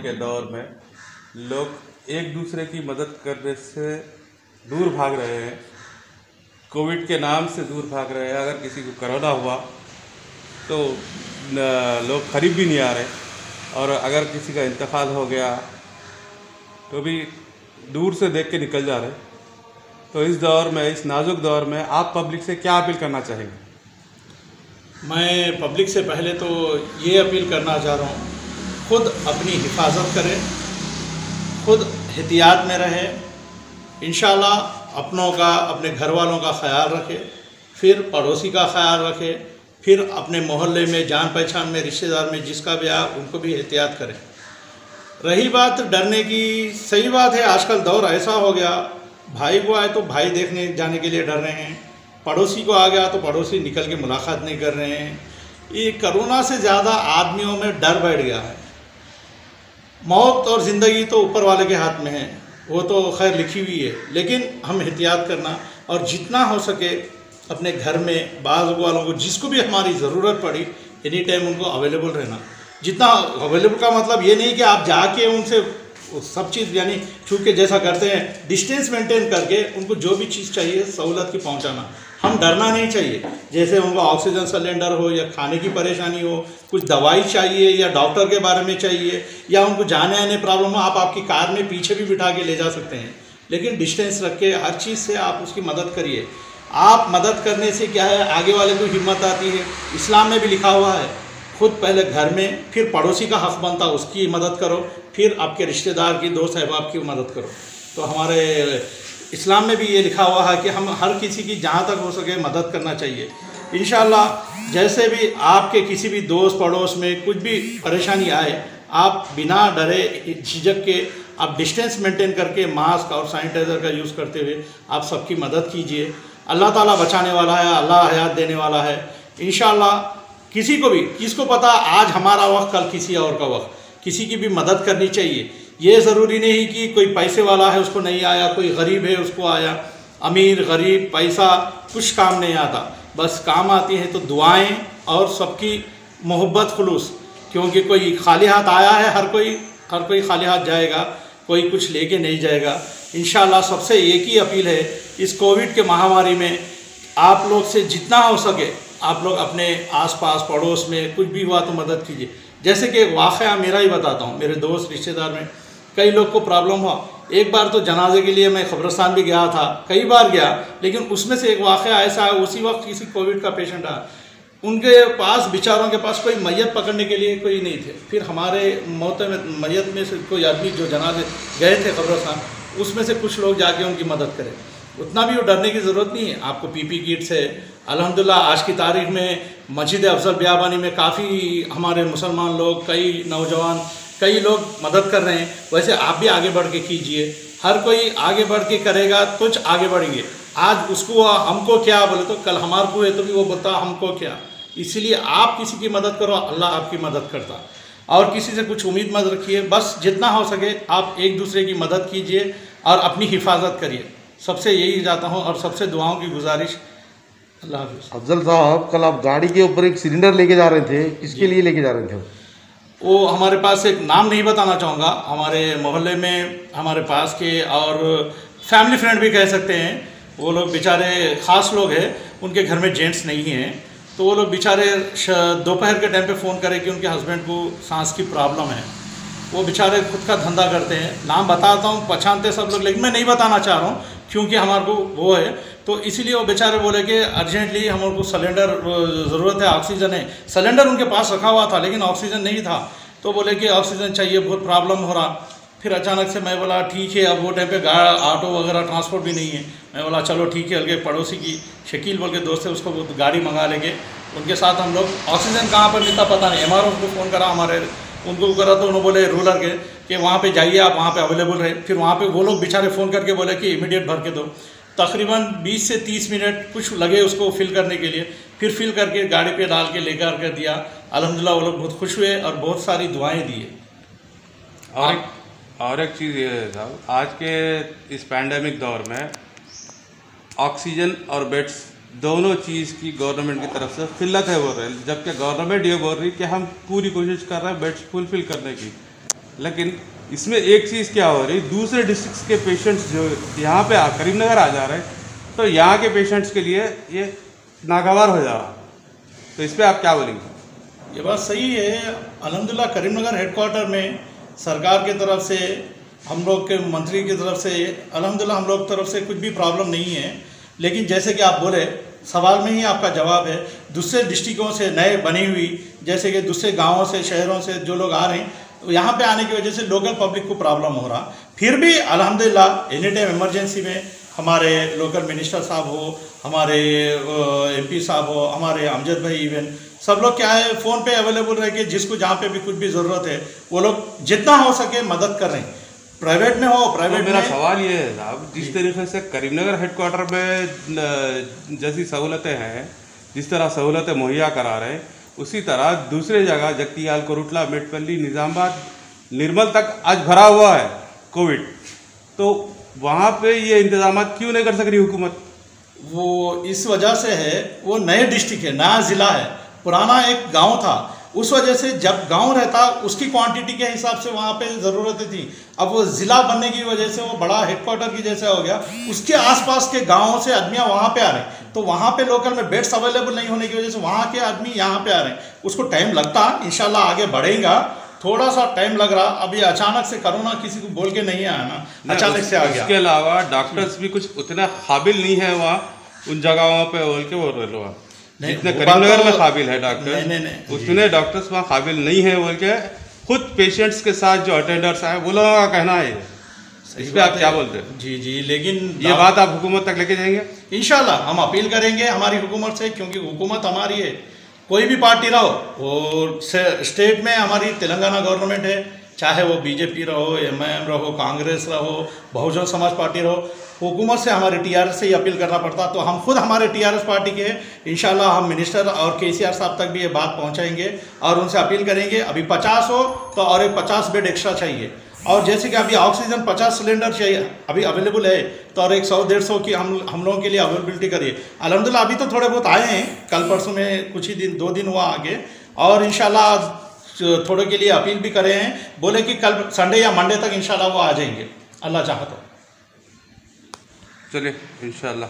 के दौर में लोग एक दूसरे की मदद करने से दूर भाग रहे हैं, कोविड के नाम से दूर भाग रहे हैं। अगर किसी को कोरोना हुआ तो लोग करीब भी नहीं आ रहे, और अगर किसी का इंतकाल हो गया तो भी दूर से देख के निकल जा रहे। तो इस दौर में, इस नाजुक दौर में आप पब्लिक से क्या अपील करना चाहेंगे? मैं पब्लिक से पहले तो ये अपील करना चाह रहा हूँ, खुद अपनी हिफाजत करें, खुद एहतियात में रहें। इंशाल्लाह अपनों का, अपने घर वालों का ख्याल रखें, फिर पड़ोसी का ख्याल रखें, फिर अपने मोहल्ले में, जान पहचान में, रिश्तेदार में जिसका भी आया उनको भी एहतियात करें। रही बात डरने की, सही बात है, आजकल दौर ऐसा हो गया, भाई को आए तो भाई देखने जाने के लिए डर रहे हैं, पड़ोसी को आ गया तो पड़ोसी निकल के मुलाकात नहीं कर रहे हैं। ये कोरोना से ज़्यादा आदमियों में डर बैठ गया है। मौत और ज़िंदगी तो ऊपर वाले के हाथ में है, वो तो खैर लिखी हुई है, लेकिन हम एहतियात करना और जितना हो सके अपने घर में बाज़ वालों को, जिसको भी हमारी ज़रूरत पड़ी, एनी टाइम उनको अवेलेबल रहना। जितना अवेलेबल का मतलब ये नहीं कि आप जाके उनसे सब चीज़ यानी छू के जैसा करते हैं, डिस्टेंस मेंटेन करके उनको जो भी चीज़ चाहिए सहूलत की पहुंचाना। हम डरना नहीं चाहिए, जैसे उनको ऑक्सीजन सिलेंडर हो या खाने की परेशानी हो, कुछ दवाई चाहिए या डॉक्टर के बारे में चाहिए, या उनको जाने आने प्रॉब्लम हो, आप आपकी कार में पीछे भी बिठा के ले जा सकते हैं, लेकिन डिस्टेंस रख के हर चीज़ से आप उसकी मदद करिए। आप मदद करने से क्या है, आगे वाले को हिम्मत आती है। इस्लाम में भी लिखा हुआ है, खुद पहले घर में, फिर पड़ोसी का हक़ बनता उसकी मदद करो, फिर आपके रिश्तेदार की, दोस्त अहबाब की मदद करो। तो हमारे इस्लाम में भी ये लिखा हुआ है कि हम हर किसी की जहाँ तक हो सके मदद करना चाहिए। इंशाअल्लाह जैसे भी आपके किसी भी दोस्त पड़ोस में कुछ भी परेशानी आए, आप बिना डरे झिझक के आप डिस्टेंस मेंटेन करके मास्क और सैनिटाइज़र का यूज़ करते हुए आप सबकी मदद कीजिए। अल्लाह ताला बचाने वाला है, अल्लाह हयात देने वाला है। इंशाअल्लाह किसी को भी, किसको पता आज हमारा वक्त कल किसी और का वक्त, किसी की भी मदद करनी चाहिए। ये ज़रूरी नहीं कि कोई पैसे वाला है उसको नहीं आया, कोई गरीब है उसको आया। अमीर गरीब पैसा कुछ काम नहीं आता, बस काम आती है तो दुआएं और सबकी मोहब्बत खुलूस, क्योंकि कोई खाली हाथ आया है, हर कोई खाली हाथ जाएगा, कोई कुछ लेके नहीं जाएगा। इंशाअल्लाह सबसे एक ही अपील है, इस कोविड के महामारी में आप लोग से जितना हो सके आप लोग अपने आसपास पड़ोस में कुछ भी हुआ तो मदद कीजिए। जैसे कि एक वाक़या मेरा ही बताता हूँ, मेरे दोस्त रिश्तेदार में कई लोग को प्रॉब्लम हुआ। एक बार तो जनाजे के लिए मैं क़ब्रिस्तान भी गया था, कई बार गया, लेकिन उसमें से एक वाक़या ऐसा है, उसी वक्त किसी कोविड का पेशेंट आया, उनके पास, बेचारों के पास कोई मैयत पकड़ने के लिए कोई नहीं थे। फिर हमारे मैयत में से कोई आदमी जो जनाजे गए थे क़ब्रिस्तान, उसमें से कुछ लोग जाके उनकी मदद करें। उतना भी वो डरने की ज़रूरत नहीं है, आपको पीपी किट्स है। अल्हम्दुलिल्लाह आज की तारीख़ में मस्जिद अफजल बियाबानी में काफ़ी हमारे मुसलमान लोग, कई नौजवान, कई लोग मदद कर रहे हैं। वैसे आप भी आगे बढ़ के कीजिए, हर कोई आगे बढ़ के करेगा तो आगे बढ़ेंगे। आज उसको हमको क्या बोले तो कल हमारे को है तो भी वो बोलता हमको क्या। इसलिए आप किसी की मदद करो, अल्लाह आपकी मदद करता। और किसी से कुछ उम्मीद मत रखिए, बस जितना हो सके आप एक दूसरे की मदद कीजिए और अपनी हिफाजत करिए। सबसे यही चाहता हूँ और सबसे दुआओं की गुजारिश। अल्लाह हाफ़िज़। अफजल साहब, कल आप गाड़ी के ऊपर एक सिलेंडर लेके जा रहे थे, किसके लिए लेके जा रहे थे? वो हमारे पास, एक नाम नहीं बताना चाहूँगा, हमारे मोहल्ले में हमारे पास के और फैमिली फ्रेंड भी कह सकते हैं, वो लोग बेचारे ख़ास लोग हैं, उनके घर में जेंट्स नहीं हैं, तो वो लोग बेचारे दोपहर के टाइम पे फ़ोन करें कि उनके हस्बैंड को सांस की प्रॉब्लम है। वो बेचारे खुद का धंधा करते हैं, नाम बताता हूँ, पहचानते सब लोग, लेकिन मैं नहीं बताना चाह रहा हूँ क्योंकि हमारे को वो है, तो इसीलिए वो बेचारे बोले कि अर्जेंटली हमारे को सिलेंडर ज़रूरत है, ऑक्सीजन है। सिलेंडर उनके पास रखा हुआ था लेकिन ऑक्सीजन नहीं था, तो बोले कि ऑक्सीजन चाहिए, बहुत प्रॉब्लम हो रहा। फिर अचानक से मैं बोला ठीक है, अब वो टाइम पे ऑटो वगैरह ट्रांसपोर्ट भी नहीं है। मैं बोला चलो ठीक है, अलगे पड़ोसी की शकील बोल के दोस्त है, उसको गाड़ी मंगा लेंगे, उनके साथ हम लोग। ऑक्सीजन कहाँ पर मिलता पता नहीं, MRO को फ़ोन करा, हमारे उनको करा तो उन्होंने बोले रूलर के कि वहाँ पे जाइए आप, वहाँ पे अवेलेबल रहे। फिर वहाँ पे वो लोग बेचारे फ़ोन करके बोले कि इमीडिएट भर के दो। तकरीबन 20 से 30 मिनट कुछ लगे उसको फिल करने के लिए, फिर फिल करके गाड़ी पे डाल के लेकर कर दिया। अल्हम्दुलिल्लाह वो लोग बहुत खुश हुए और बहुत सारी दुआएं दी है। और एक चीज़ ये है साहब, आज के इस पैंडेमिक दौर में ऑक्सीजन और बेड्स दोनों चीज़ की गवर्नमेंट की तरफ से किल्लत है बोल रहे हैं, जबकि गवर्नमेंट ये बोल रही है कि हम पूरी कोशिश कर रहे हैं बेड्स फुलफिल करने की। लेकिन इसमें एक चीज़ क्या हो रही, दूसरे डिस्ट्रिक्ट के पेशेंट्स जो यहाँ पे करीमनगर आ जा रहे हैं, तो यहाँ के पेशेंट्स के लिए ये नागवार हो जा रहा। तो इस पर आप क्या बोलेंगे? ये बात सही है। अल्हम्दुलिल्लाह करीमनगर हेडक्वार्टर में सरकार की तरफ से, हम लोग के मंत्री की तरफ से, अल्हम्दुलिल्लाह हम लोग की तरफ से कुछ भी प्रॉब्लम नहीं है। लेकिन जैसे कि आप बोले, सवाल में ही आपका जवाब है, दूसरे डिस्ट्रिक्टों से नए बनी हुई, जैसे कि दूसरे गांवों से, शहरों से जो लोग आ रहे हैं, यहाँ पे आने की वजह से लोकल पब्लिक को प्रॉब्लम हो रहा। फिर भी अल्हम्दुलिल्लाह एनी टाइम इमरजेंसी में हमारे लोकल मिनिस्टर साहब हो, हमारे MP साहब हो, हमारे अमजद भाई, इवन सब लोग क्या है फ़ोन पे अवेलेबल रह के जिसको जहाँ पे भी कुछ भी ज़रूरत है वो लोग जितना हो सके मदद कर रहे हैं। प्राइवेट में हो, प्राइवेट मेरा में। सवाल ये है साहब, जिस तरीके से करीमनगर हेडक्वार्टर में जैसी सहूलतें हैं, जिस तरह सहूलतें मुहैया करा रहे हैं, उसी तरह दूसरे जगह जगतियाल, कोरुटला, मेटपल्ली, निज़ामाबाद, निर्मल तक आज भरा हुआ है कोविड। तो वहाँ पे ये इंतजाम क्यों नहीं कर सक रही हुकूमत? वो इस वजह से है, वो नए डिस्ट्रिक्ट है, नया ज़िला है, पुराना एक गांव था, उस वजह से जब गांव रहता उसकी क्वांटिटी के हिसाब से वहाँ पे ज़रूरतें थी। अब वो ज़िला बनने की वजह से वो बड़ा हेडक्वार्टर की जैसा हो गया, उसके आसपास के गांवों से आदमियाँ वहाँ पे आ रहे हैं, तो वहाँ पे लोकल में बेड्स अवेलेबल नहीं होने की वजह से वहाँ के आदमी यहाँ पे आ रहे हैं। उसको टाइम लगता, इंशाल्लाह आगे बढ़ेगा, थोड़ा सा टाइम लग रहा। अभी अचानक से कोरोना किसी को बोल के नहीं आया ना, अचानक से आ गया। इसके अलावा डॉक्टर्स भी कुछ उतना काबिल नहीं है वहाँ उन जगहों पे बोल के बोल रहे लोग। जितने करीमनगर में काबिल है डॉक्टर, उतने डॉक्टर्स वहाँ काबिल नहीं है बोल के खुद पेशेंट्स के साथ जो अटेंडर्स हैं वो लोगों का कहना है। इस पर आप क्या बोलते हैं? जी, लेकिन ये बात आप हुकूमत तक लेके जाएंगे? इंशाल्लाह हम अपील करेंगे हमारी हुकूमत से, क्योंकि हुकूमत हमारी है, कोई भी पार्टी रहो। और स्टेट में हमारी तेलंगाना गवर्नमेंट है, चाहे वो BJP रहो, MIM रहो, कांग्रेस रहो, बहुजन समाज पार्टी रहो, हुकूमत से हमारे TRS से ही अपील करना पड़ता। तो हम खुद हमारे TRS पार्टी के हैं, इंशाल्लाह हम मिनिस्टर और KCR साहब तक भी ये बात पहुंचाएंगे और उनसे अपील करेंगे। अभी 50 हो तो और एक 50 बेड एक्स्ट्रा चाहिए, और जैसे कि अभी ऑक्सीजन 50 सिलेंडर चाहिए अभी अवेलेबल है, तो और एक 100-150 की हम लोगों के लिए अवेलेबिलिटी करिए। अल्हम्दुलिल्लाह अभी तो थोड़े बहुत आए हैं, कल परसों में कुछ ही दिन 2 दिन हुआ आगे, और इंशाल्लाह थोड़े के लिए अपील भी करे हैं, बोले कि कल संडे या मंडे तक इंशाल्लाह वो आ जाएंगे, अल्लाह चाहे तो। चलिए इंशाल्लाह।